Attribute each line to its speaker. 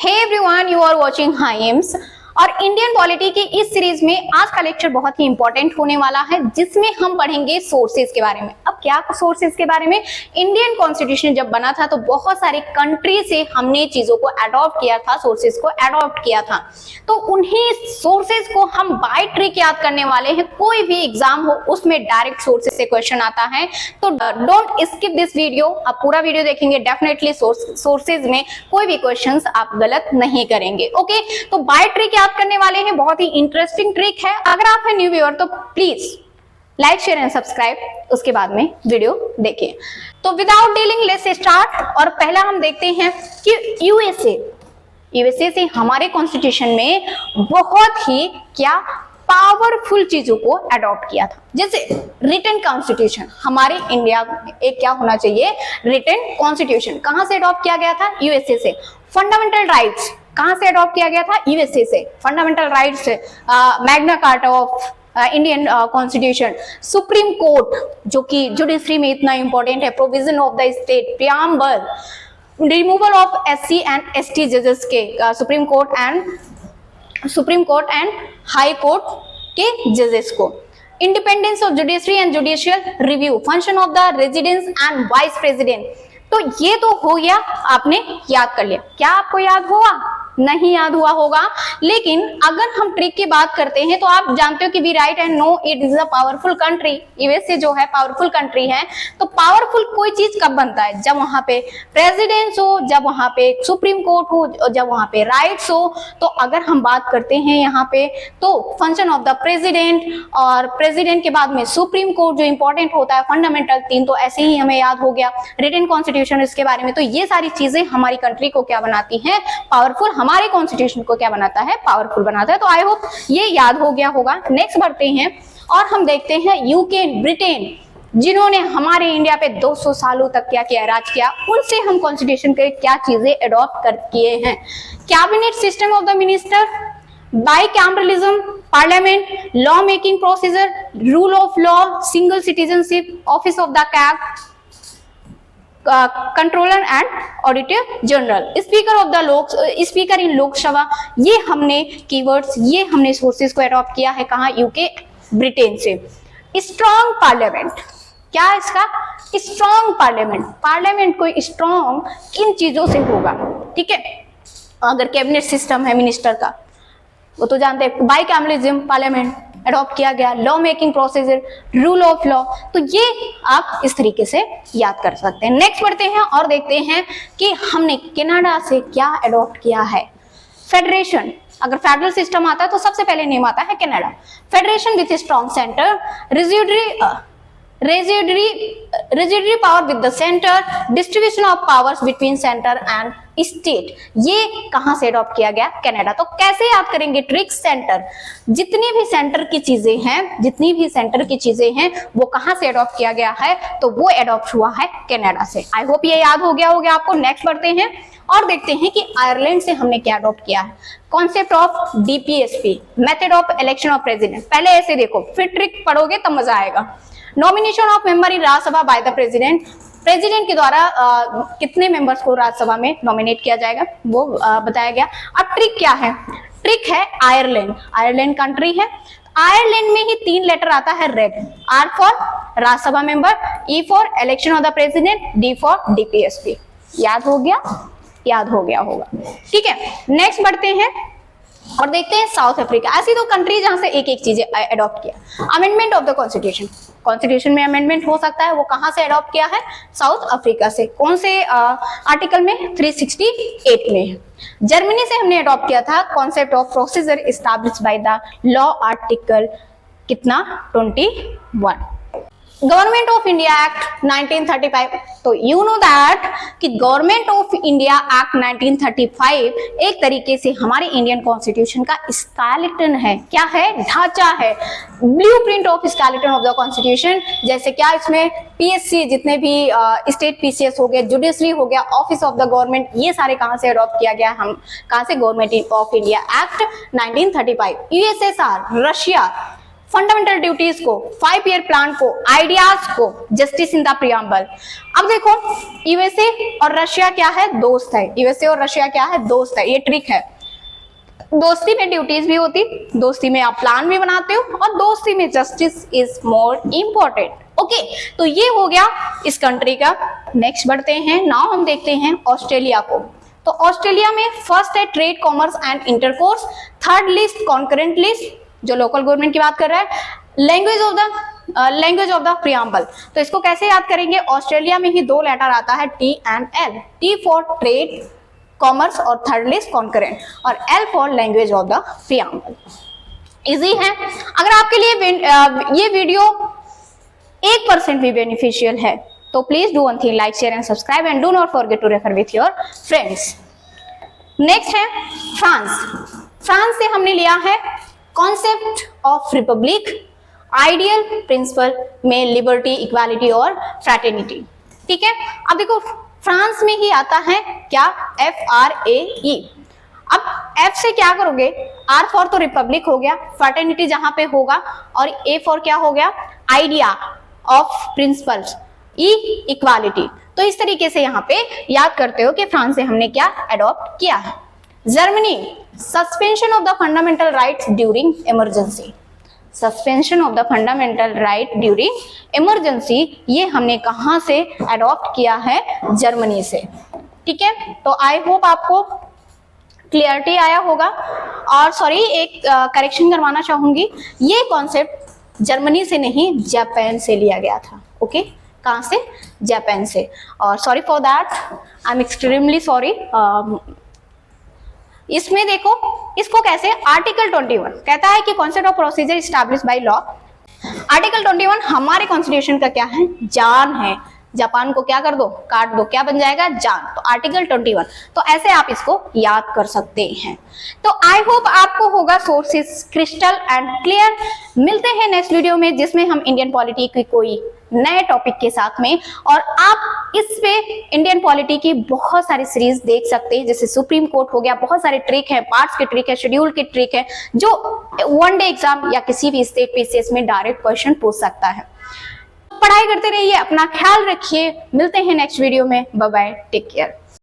Speaker 1: Hey everyone, you are watching hymns. और Indian polity की इस सीरीज में आज का लेक्चर बहुत ही इंपॉर्टेंट होने वाला है, जिसमें हम पढ़ेंगे सोर्सेज के बारे में। अब क्या सोर्सेज के बारे में? इंडियन कॉन्स्टिट्यूशन जब बना था तो बहुत सारे कंट्री से हमने चीजों को अडॉप्ट किया था, सोर्सेज को अडॉप्ट किया था। तो उन्हीं सोर्सेज को हम बाय ट्रिक याद करने वाले हैं। कोई भी एग्जाम हो उसमें डायरेक्ट सोर्सेज से क्वेश्चन आता है, तो डोंट स्किप दिस वीडियो। आप पूरा वीडियो देखेंगे, डेफिनेटली सोर्सेज में कोई भी क्वेश्चन आप गलत नहीं करेंगे। ओके, तो बाय ट्रिक याद करने वाले हैं, बहुत ही इंटरेस्टिंग ट्रिक है। अगर आप है न्यू व्यूअर तो please like, share and subscribe, उसके बाद में वीडियो देखिए। तो विदाउट डीलिंग लेट्स स्टार्ट। और पहला हम देखते हैं कि यूएसए से हमारे कॉन्स्टिट्यूशन में बहुत ही क्या पावरफुल चीजों को अडॉप्ट किया था। जैसे रिटन कॉन्स्टिट्यूशन, हमारे इंडिया एक क्या होना चाहिए, रिटन कॉन्स्टिट्यूशन। कहां से अडॉप्ट किया गया था? यूएसए से। फंडामेंटल राइट्स कहां से अडॉप्ट किया गया था? यूएसए से। Fundamental rights, Magna carta of Indian constitution. Supreme court, जो कि जुडिशरी में इतना इंपॉर्टेंट है, provision of the state, preamble, removal of SC and ST जजेस के, supreme court and high court के जजेस को। Independence of judiciary and judicial review, function of the residence and vice president. तो ये तो हो गया, आपने याद कर लिया। क्या आपको याद हुआ? नहीं याद हुआ होगा। लेकिन अगर हम ट्रिक की बात करते हैं तो आप जानते हो कि we right and know it is a powerful country. USA जो है पावरफुल कंट्री है। तो पावरफुल कोई चीज कब बनता है? जब वहां पे प्रेसिडेंट हो, जब वहां पे सुप्रीम कोर्ट हो, जब वहां पे राइट्स हो। तो अगर हम बात करते हैं यहाँ पे, तो फंक्शन ऑफ द प्रेसिडेंट, और प्रेसिडेंट के बाद में सुप्रीम कोर्ट जो इंपॉर्टेंट होता है, फंडामेंटल 3 तो ऐसे ही हमें याद हो गया। रिटन कॉन्स्टिट्यूशन इसके बारे में। तो ये सारी चीजें हमारी कंट्री को क्या बनाती है? पावरफुल। हमारे कॉन्स्टिट्यूशन को क्या बनाता है? पावरफुल बनाता है। तो आई होप ये याद हो गया होगा। नेक्स्ट बढ़ते हैं और हम देखते हैं यूके, ब्रिटेन, जिन्होंने हमारे इंडिया पे 200 सालों तक क्या किया, राज किया। उनसे हम कॉन्स्टिट्यूशन के क्या चीजें अडॉप्ट कर किए हैं? Cabinet system of the minister, bicameralism, parliament, law making procedure, rule of law, single citizenship, office of the CAG, controller and auditor general, speaker in Lok Sabha. ये हमने कीवर्ड्स, ये हमने सोर्सेज को अडॉप्ट किया है। कहाँ? यूके, ब्रिटेन से। स्ट्रॉन्ग पार्लियामेंट, क्या इसका? Strong parliament. पार्लियामेंट कोई स्ट्रॉन्ग किन चीजों से होगा? ठीक है, अगर कैबिनेट सिस्टम है मिनिस्टर का, वो तो जानते हैं। बाइकैमरलिज्म, पार्लियामेंट अडॉप्ट किया गया। Law making procedure, rule of law. तो ये आप इस तरीके से याद कर सकते हैं। नेक्स्ट बढ़ते हैं और देखते हैं कि हमने कनाडा से क्या अडॉप्ट किया है। फेडरेशन, अगर फेडरल सिस्टम आता है तो सबसे पहले नेम आता है Canada. Federation with strong centre, residuary power with the centre, distribution of powers between centre and state. ये कहां से अडॉप्ट किया गया? कनाडा। तो कैसे याद करेंगे? Trick, centre. जितनी भी सेंटर की चीजें हैं वो कहां से अडॉप्ट किया गया है? तो वो अडॉप्ट हुआ है कनाडा से। आई होप ये याद हो गया होगा आपको। नेक्स्ट बढ़ते हैं और देखते हैं कि आयरलैंड से हमने क्या अडॉप्ट किया है। Concept of DPSP, method of election of president. पहले ऐसे देखो, फिर ट्रिक पढ़ोगे तब मजा आएगा। Nomination of member in Rajya Sabha by the president, president के द्वारा कितने मेंबर्स को राज्यसभा में नॉमिनेट किया जाएगा, वो बताया गया। अब ट्रिक क्या है? ट्रिक है आयरलैंड कंट्री है। आयरलैंड में ही 3 लेटर आता है red. R for Rajya Sabha member, E for election of the president, D for DPSP. याद हो गया? याद हो गया होगा। ठीक है, नेक्स्ट बढ़ते हैं और देखते हैं साउथ अफ्रीका। ऐसी 2 कंट्री जहां से एक एक चीजें अडॉप्ट किया। अमेंडमेंट ऑफ द कॉन्स्टिट्यूशन में अमेंडमेंट हो सकता है, वो कहां से अडॉप्ट किया है? साउथ अफ्रीका से। कौन से आर्टिकल में? 368 में। जर्मनी से हमने अडॉप्ट किया था concept of procedure established by the law, article कितना? 21। Government of India act 1935। तो यू नो दैट कि गवर्नमेंट ऑफ इंडिया एक्ट 1935 एक तरीके से हमारे इंडियन कॉन्स्टिट्यूशन का स्केलेटन है। क्या है? ढांचा है, blueprint of skeleton of the constitution. जैसे क्या इसमें पीएससी, जितने भी स्टेट पीसीएस हो गया, जुडिशरी हो गया, ऑफिस ऑफ द गवर्नमेंट, ये सारे कहां से अडॉप्ट किया गया? हम कहां से? Government of India act 1935। USSR, Russia, fundamental duties को, 5 ईयर प्लान को, आइडियाज को, जस्टिस इन द प्रियम्बल। अब देखो यूएसए और रशिया क्या है, दोस्त है। यूएसए और रशिया क्या है, दोस्त है। ये ट्रिक है, दोस्ती में ड्यूटीज भी होती, दोस्ती में आप प्लान भी बनाते हो, और दोस्ती में justice is more important. Okay, तो ये हो गया इस कंट्री का। नेक्स्ट बढ़ते हैं, नाउ हम देखते हैं ऑस्ट्रेलिया को। तो ऑस्ट्रेलिया में फर्स्ट है trade, commerce and intercourse, third list concurrent list, जो लोकल गवर्नमेंट की बात कर रहा है, लैंग्वेज ऑफ द प्रियम्बल। तो इसको कैसे याद करेंगे, ऑस्ट्रेलिया में ही 2 लेटर आता है, T and L, T for trade commerce और थर्ड लिस्ट कॉन्करेंट, और L for language of the preamble. Easy है। अगर आपके लिए ये वीडियो 1% भी बेनिफिशियल है तो please do one thing, like, share and subscribe, and do not forget to refer with your friends. Next है फ्रांस। फ्रांस से हमने लिया है concept of republic, ideal principle में लिबर्टी, इक्वालिटी और फ्रैटर्निटी। ठीक है, अब देखो फ्रांस में ही आता है क्या, FRAE। अब F से क्या करोगे, R फॉर तो रिपब्लिक हो गया, फ्रैटर्निटी जहां पे होगा, और A फॉर क्या हो गया, idea of principles, E equality. तो इस तरीके से यहाँ पे याद करते हो कि फ्रांस से हमने क्या अडॉप्ट किया है। Germany, suspension of the fundamental rights during emergency, suspension of the fundamental right during emergency, ये हमने कहां से अडॉप्ट किया है, जर्मनी से। ठीक है, तो आई होप आपको क्लियरिटी आया होगा। और सॉरी, एक करेक्शन करवाना चाहूंगी, ये कॉन्सेप्ट जर्मनी से नहीं जापान से लिया गया था। ओके, कहां से, जापान से। और sorry for that, I am extremely sorry. इसमें देखो इसको कैसे, आर्टिकल 21 कहता है कि concept of procedure establish by law. Article 21 हमारे कॉन्स्टिट्यूशन का क्या है, जान है। जापान को क्या कर दो, काट दो, क्या बन जाएगा, जान। तो आर्टिकल 21, तो ऐसे आप इसको याद कर सकते हैं। तो आई होप आपको होगा सोर्सेस क्रिस्टल एंड क्लियर। मिलते हैं नेक्स्ट वीडियो में, जिसमें हम इंडियन पॉलिटी की कोई नए टॉपिक के साथ में, और आप इस पे इंडियन पॉलिटी की बहुत सारी सीरीज देख सकते हैं, जैसे सुप्रीम कोर्ट हो गया, बहुत सारे ट्रिक है, पार्ट्स के ट्रिक है, शेड्यूल के ट्रिक है, जो वन डे एग्जाम या किसी भी स्टेट पीसीएस में डायरेक्ट क्वेश्चन पूछ सकता है। पढ़ाई करते रहिए, अपना ख्याल रखिए, मिलते हैं नेक्स्ट वीडियो में, बाय बाय, टेक केयर।